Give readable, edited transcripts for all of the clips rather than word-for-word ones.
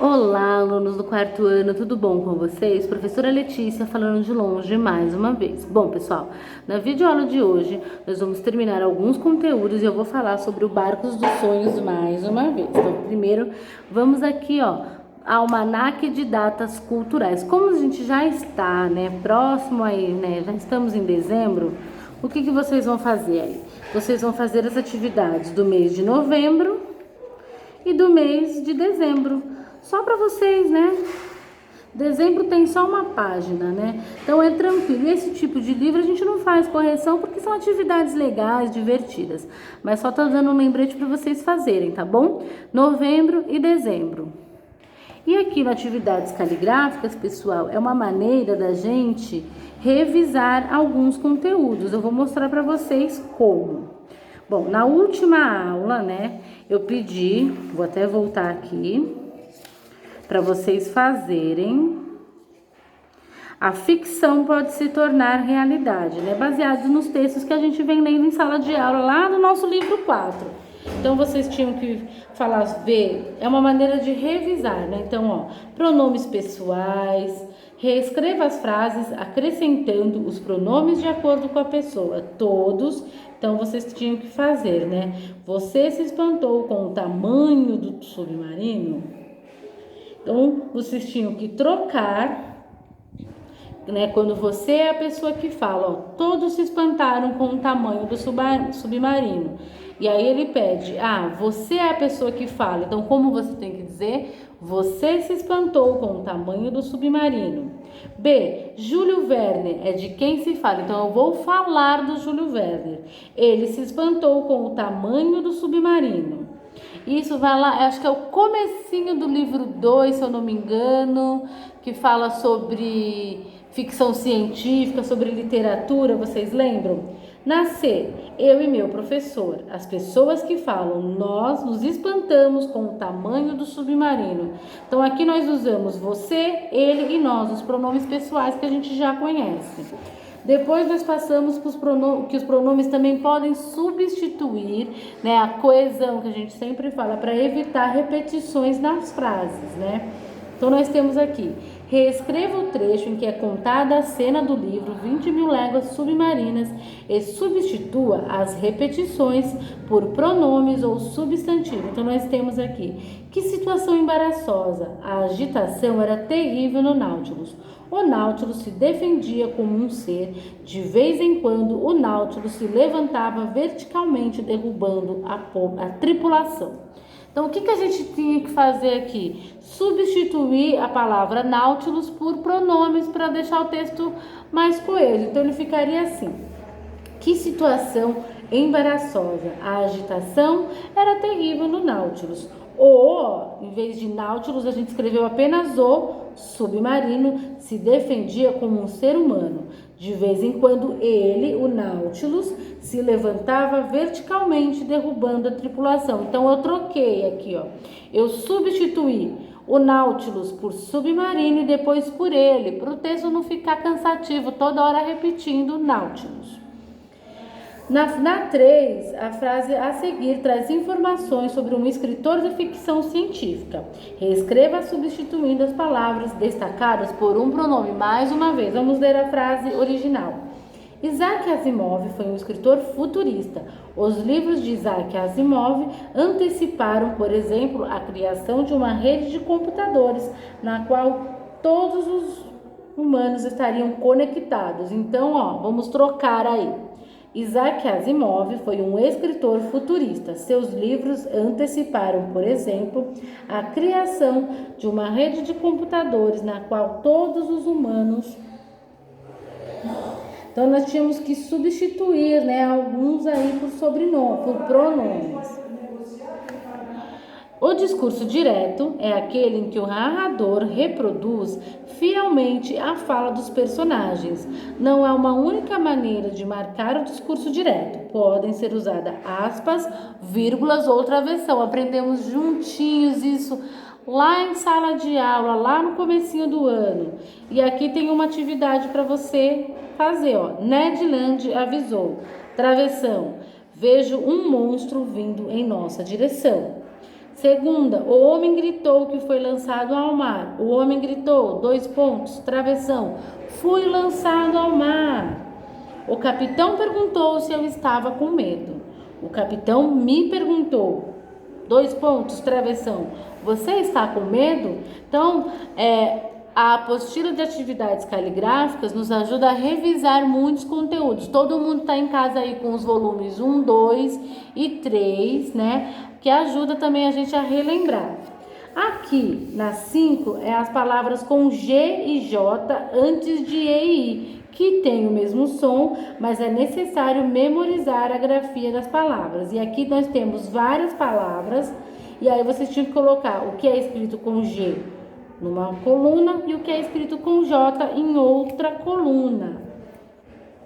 Olá, alunos do quarto ano, tudo bom com vocês? Professora Letícia falando de longe mais uma vez. Bom, pessoal, na videoaula de hoje nós vamos terminar alguns conteúdos e eu vou falar sobre o Barcos dos Sonhos mais uma vez. Então, primeiro, vamos aqui, Almanaque de Datas Culturais. Como a gente já está, próximo aí, já estamos em dezembro, o que vocês vão fazer aí? Vocês vão fazer as atividades do mês de novembro e do mês de dezembro. Só para vocês, Dezembro tem só uma página, Então é tranquilo. Esse tipo de livro a gente não faz correção porque são atividades legais, divertidas. Mas só tá dando um lembrete para vocês fazerem, tá bom? Novembro e dezembro. E aqui no atividades caligráficas, pessoal, é uma maneira da gente revisar alguns conteúdos. Eu vou mostrar para vocês como. Bom, na última aula, eu pedi, vou até voltar aqui, para vocês fazerem a ficção pode se tornar realidade, baseado nos textos que a gente vem lendo em sala de aula lá no nosso livro 4. Então, vocês tinham que ver, é uma maneira de revisar, Então, pronomes pessoais, reescreva as frases acrescentando os pronomes de acordo com a pessoa, todos. Então, vocês tinham que fazer, Você se espantou com o tamanho do submarino? Então, vocês tinham que trocar, quando você é a pessoa que fala, todos se espantaram com o tamanho do submarino. E aí ele pede, você é a pessoa que fala. Então, como você tem que dizer? Você se espantou com o tamanho do submarino. B, Júlio Verne é de quem se fala. Então, eu vou falar do Júlio Verne. Ele se espantou com o tamanho do submarino. Isso vai lá, acho que é o comecinho do livro 2, se eu não me engano, que fala sobre ficção científica, sobre literatura, vocês lembram? Na C, eu e meu professor, as pessoas que falam, nós nos espantamos com o tamanho do submarino. Então aqui nós usamos você, ele e nós, os pronomes pessoais que a gente já conhece. Depois nós passamos para que os pronomes também podem substituir, a coesão que a gente sempre fala, para evitar repetições nas frases, Então nós temos aqui, reescreva o trecho em que é contada a cena do livro 20.000 Léguas Submarinas e substitua as repetições por pronomes ou substantivo. Então nós temos aqui, que situação embaraçosa, a agitação era terrível no Nautilus. O Nautilus se defendia como um ser, de vez em quando o Nautilus se levantava verticalmente, derrubando a tripulação. Então, o que a gente tinha que fazer aqui? Substituir a palavra Nautilus por pronomes para deixar o texto mais coeso. Então, ele ficaria assim. Que situação embaraçosa. A agitação era terrível no Nautilus. Em vez de Nautilus, a gente escreveu apenas o submarino se defendia como um ser humano. De vez em quando ele, o Nautilus, se levantava verticalmente, derrubando a tripulação. Então eu troquei aqui, Eu substituí o Nautilus por submarino e depois por ele, para o texto não ficar cansativo, toda hora repetindo Nautilus. Na 3, a frase a seguir traz informações sobre um escritor de ficção científica. Reescreva substituindo as palavras destacadas por um pronome. Mais uma vez, vamos ler a frase original. Isaac Asimov foi um escritor futurista. Os livros de Isaac Asimov anteciparam, por exemplo, a criação de uma rede de computadores na qual todos os humanos estariam conectados. Então, vamos trocar aí. Isaac Asimov foi um escritor futurista. Seus livros anteciparam, por exemplo, a criação de uma rede de computadores na qual todos os humanos... Então, nós tínhamos que substituir, alguns aí por pronomes. O discurso direto é aquele em que o narrador reproduz fielmente a fala dos personagens. Não há uma única maneira de marcar o discurso direto. Podem ser usadas aspas, vírgulas ou travessão. Aprendemos juntinhos isso lá em sala de aula, lá no comecinho do ano. E aqui tem uma atividade para você fazer, Ned Land avisou. Travessão. Vejo um monstro vindo em nossa direção. Segunda, o homem gritou que foi lançado ao mar. O homem gritou, travessão, fui lançado ao mar. O capitão perguntou se eu estava com medo. O capitão me perguntou, travessão, você está com medo? Então, a apostila de atividades caligráficas nos ajuda a revisar muitos conteúdos. Todo mundo está em casa aí com os volumes 1, 2 e 3, né? Que ajuda também a gente a relembrar. Aqui, na 5, é as palavras com G e J antes de E e I, que tem o mesmo som, mas é necessário memorizar a grafia das palavras. E aqui nós temos várias palavras, e aí vocês tinham que colocar o que é escrito com G numa coluna e o que é escrito com J em outra coluna.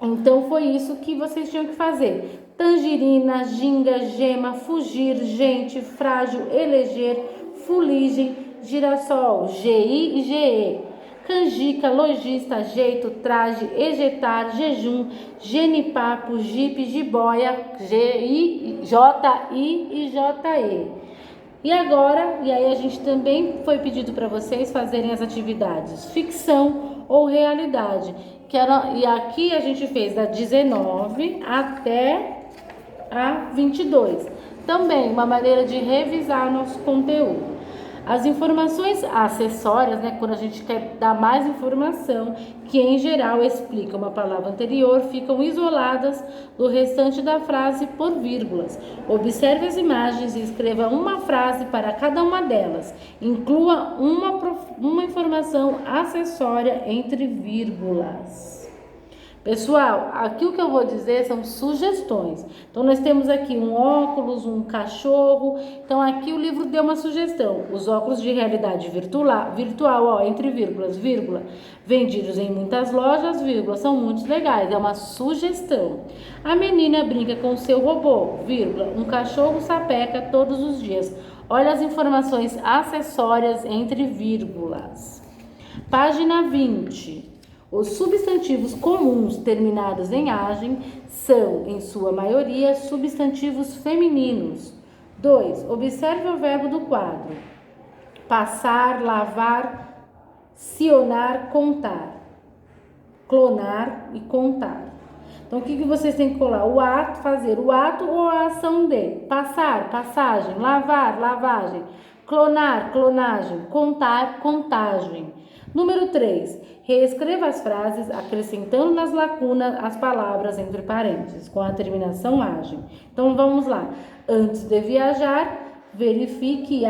Então foi isso que vocês tinham que fazer. Tangerina, ginga, gema, fugir, gente, frágil, eleger, fuligem, girassol, GI e GE. Canjica, lojista, jeito, traje, ejetar, jejum, genipapo, jipe, jiboia, GI, JI e JE. E agora, e aí a gente também foi pedido para vocês fazerem as atividades ficção ou realidade. E aqui a gente fez da 19 até a 22. Também uma maneira de revisar nosso conteúdo. As informações acessórias, né, quando a gente quer dar mais informação, que em geral explica uma palavra anterior, ficam isoladas do restante da frase por vírgulas. Observe as imagens e escreva uma frase para cada uma delas. Inclua uma informação acessória entre vírgulas. Pessoal, aqui o que eu vou dizer são sugestões. Então, nós temos aqui um óculos, um cachorro. Então, aqui o livro deu uma sugestão. Os óculos de realidade virtual, ó, entre vírgulas, vírgula, vendidos em muitas lojas, vírgula, são muito legais. É uma sugestão. A menina brinca com o seu robô, vírgula, um cachorro sapeca todos os dias. Olha as informações acessórias entre vírgulas. Página 20. Os substantivos comuns terminados em agem são, em sua maioria, substantivos femininos. 2. Observe o verbo do quadro. Passar, lavar, cionar, contar. Clonar e contar. Então, o que vocês têm que colar? O ato, fazer o ato ou a ação de. Passar, passagem. Lavar, lavagem. Clonar, clonagem. Contar, contagem. Número 3. Reescreva as frases acrescentando nas lacunas as palavras entre parênteses, com a terminação agem. Então, vamos lá. Antes de viajar, verifique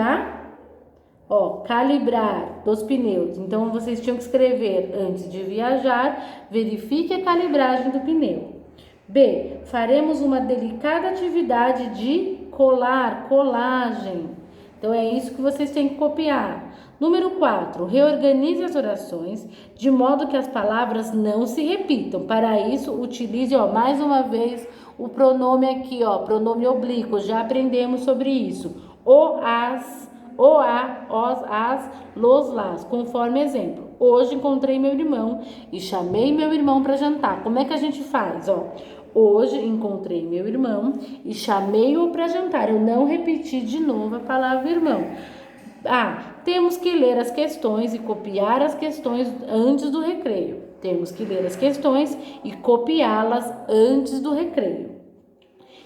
calibrar dos pneus. Então, vocês tinham que escrever antes de viajar, verifique a calibragem do pneu. B. Faremos uma delicada atividade de colagem. Então, é isso que vocês têm que copiar. Número 4. Reorganize as orações de modo que as palavras não se repitam. Para isso, utilize, mais uma vez, o pronome aqui, pronome oblíquo. Já aprendemos sobre isso. O, as, o, a, os, as, los, las. Conforme exemplo. Hoje encontrei meu irmão e chamei meu irmão para jantar. Como é que a gente faz? Hoje encontrei meu irmão e chamei-o para jantar. Eu não repeti de novo a palavra irmão. Temos que ler as questões e copiar as questões antes do recreio. Temos que ler as questões e copiá-las antes do recreio.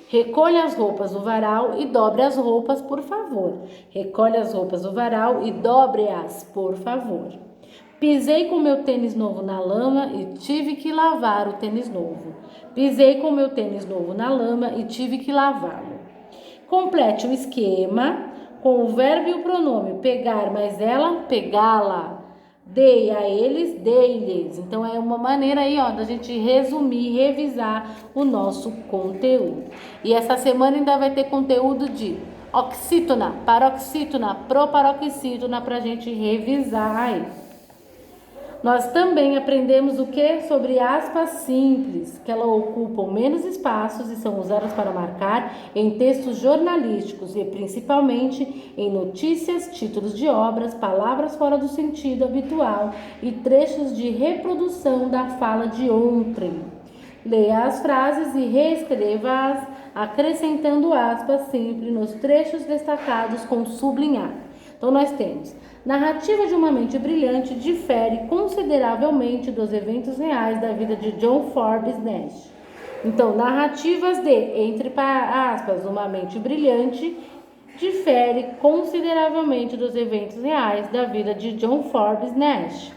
Recolha as roupas do varal e dobre as roupas, por favor. Recolha as roupas do varal e dobre-as, por favor. Pisei com meu tênis novo na lama e tive que lavar o tênis novo. Pisei com meu tênis novo na lama e tive que lavá-lo. Complete o esquema com o verbo e o pronome pegar mais ela, pegá-la. Dei a eles, dei-lhes. Então, é uma maneira aí, da gente resumir, revisar o nosso conteúdo. E essa semana ainda vai ter conteúdo de oxítona, paroxítona, proparoxítona pra gente revisar aí. Nós também aprendemos o que? Sobre aspas simples, que elas ocupam menos espaços e são usadas para marcar em textos jornalísticos e principalmente em notícias, títulos de obras, palavras fora do sentido habitual e trechos de reprodução da fala de outrem. Leia as frases e reescreva-as acrescentando aspas sempre nos trechos destacados com sublinhar. Então nós temos: narrativa de uma mente brilhante difere consideravelmente dos eventos reais da vida de John Forbes Nash. Então, narrativas de, entre aspas, uma mente brilhante difere consideravelmente dos eventos reais da vida de John Forbes Nash.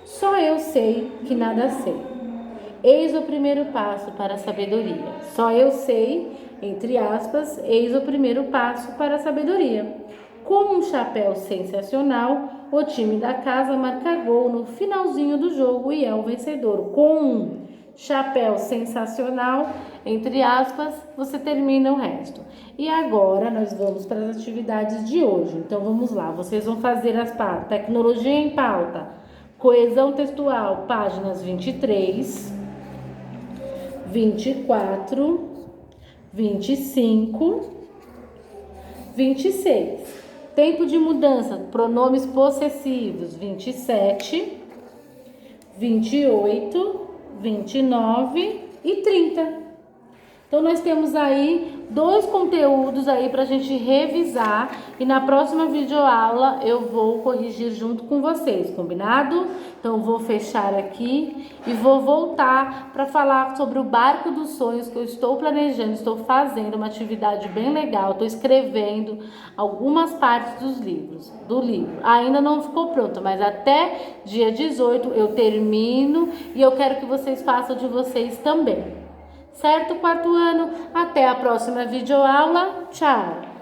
Só eu sei que nada sei. Eis o primeiro passo para a sabedoria. Só eu sei, entre aspas, eis o primeiro passo para a sabedoria. Com um chapéu sensacional, o time da casa marca gol no finalzinho do jogo e é o vencedor. Com um chapéu sensacional, entre aspas, você termina o resto. E agora nós vamos para as atividades de hoje. Então vamos lá, vocês vão fazer as partes. Tecnologia em pauta, coesão textual, páginas 23, 24, 25, 26. Tempo de mudança, pronomes possessivos, 27, 28, 29 e 30. Então, nós temos aí 2 conteúdos aí pra gente revisar e na próxima videoaula eu vou corrigir junto com vocês, combinado? Então, vou fechar aqui e vou voltar para falar sobre o Barco dos Sonhos que eu estou planejando, estou fazendo uma atividade bem legal, estou escrevendo algumas partes do livro. Ainda não ficou pronto, mas até dia 18 eu termino e eu quero que vocês façam de vocês também. Certo, 4º ano? Até a próxima videoaula. Tchau!